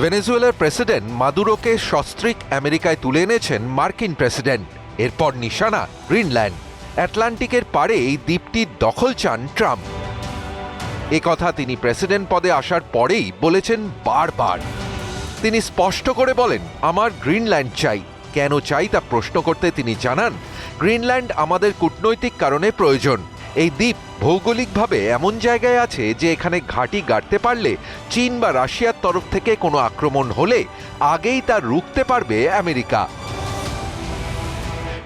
ভেনেজুয়েলার প্রেসিডেন্ট মাদুরোকে সস্ত্রীক আমেরিকায় তুলে এনেছেন মার্কিন প্রেসিডেন্ট। এরপর নিশানা গ্রিনল্যান্ড। আটলান্টিকের পারে এই দ্বীপটির দখল চান ট্রাম্প। একথা তিনি প্রেসিডেন্ট পদে আসার পরেই বলেছেন বারবার। তিনি স্পষ্ট করে বলেন, আমার গ্রিনল্যান্ড চাই। কেন চাই তা প্রশ্ন করতে তিনি জানান, গ্রিনল্যান্ড আমাদের কূটনৈতিক কারণে প্রয়োজন। এই দ্বীপ ভৌগোলিকভাবে এমন জায়গায় আছে যে এখানে ঘাঁটি গাড়তে পারলে চীন বা রাশিয়ার তরফ থেকে কোনো আক্রমণ হলে আগেই তা রুখতে পারবে আমেরিকা।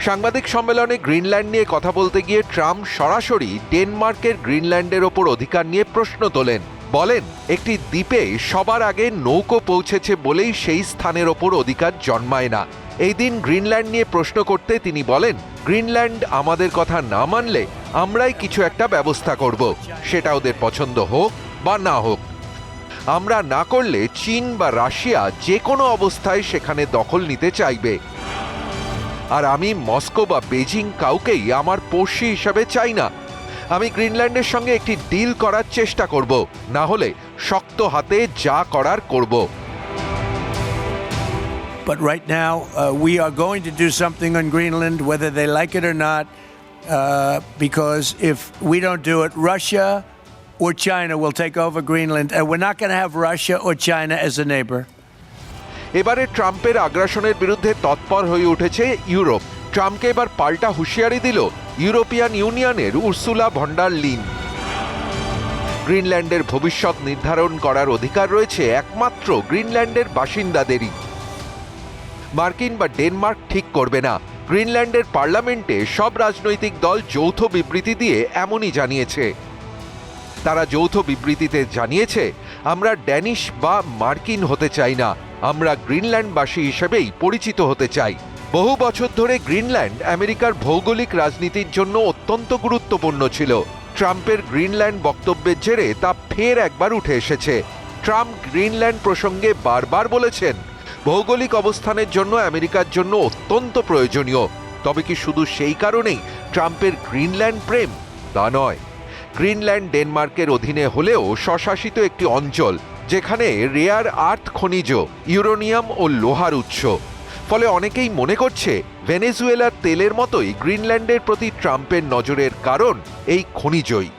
সাংবাদিক সম্মেলনে গ্রিনল্যান্ড নিয়ে কথা বলতে গিয়ে ট্রাম্প সরাসরি ডেনমার্কের গ্রিনল্যান্ডের ওপর অধিকার নিয়ে প্রশ্ন তোলেন। বলেন, একটি দ্বীপে সবার আগে নৌকো পৌঁছেছে বলেই সেই স্থানের ওপর অধিকার জন্মায় না। এই দিন গ্রিনল্যান্ড নিয়ে প্রশ্ন করতে তিনি বলেন, গ্রিনল্যান্ড আমাদের কথা না মানলে আমরাই কিছু একটা ব্যবস্থা করব, সেটা ওদের পছন্দ হোক বা না হোক। আমরা না করলে চীন বা রাশিয়া যে কোনো অবস্থায় সেখানে দখল নিতে চাইবে। আর আমি মস্কো বা বেজিং কাউকেই আমার পড়শি হিসাবে চাই না। আমি গ্রিনল্যান্ডের সঙ্গে একটি ডিল করার চেষ্টা করব, না হলে শক্ত হাতে যা করার করব। But right now, we are going to do something on Greenland, whether they like it or not, because if we don't do it, Russia or China will take over Greenland, and we're not going to have Russia or China as a neighbor. এবারে ট্রাম্পের আগ্রাসনের বিরুদ্ধে তৎপর হয়ে উঠেছে Europe. ট্রাম্পকে এবার পাল্টা হুঁশিয়ারি দিল ইউরোপিয়ান ইউনিয়নের উর্সুলা ভন ডার লিন। গ্রিনল্যান্ডের ভবিষ্যৎ নির্ধারণ করার অধিকার রয়েছে একমাত্র গ্রিনল্যান্ডের বাসিন্দাদেরই। মার্কিন বা ডেনমার্ক ঠিক করবে না। গ্রিনল্যান্ডের পার্লামেন্টে সব রাজনৈতিক দল যৌথ বিবৃতি দিয়ে এমনই জানিয়েছে। তারা যৌথ বিবৃতিতে জানিয়েছে, আমরা ড্যানিশ বা মার্কিন হতে চাই না, আমরা গ্রিনল্যান্ডবাসী হিসেবেই পরিচিত হতে চাই। বহু বছর ধরে গ্রিনল্যান্ড আমেরিকার ভৌগোলিক রাজনীতির জন্য অত্যন্ত গুরুত্বপূর্ণ ছিল। ট্রাম্পের গ্রিনল্যান্ড বক্তব্যের জেরে তা ফের একবার উঠে এসেছে। ট্রাম্প গ্রিনল্যান্ড প্রসঙ্গে বারবার বলেছেন, ভৌগোলিক অবস্থানের জন্য আমেরিকার জন্য অত্যন্ত প্রয়োজনীয়। তবে কি শুধু সেই কারণেই ট্রাম্পের গ্রিনল্যান্ড প্রেম? তা নয়। গ্রিনল্যান্ড ডেনমার্কের অধীনে হলেও স্বশাসিত একটি অঞ্চল, যেখানে রেয়ার আর্থ খনিজ, ইউরেনিয়াম ও লোহার উৎস। ফলে অনেকেই মনে করছে ভেনেজুয়েলার তেলের মতোই গ্রিনল্যান্ডের প্রতি ট্রাম্পের নজরের কারণ এই খনিজই।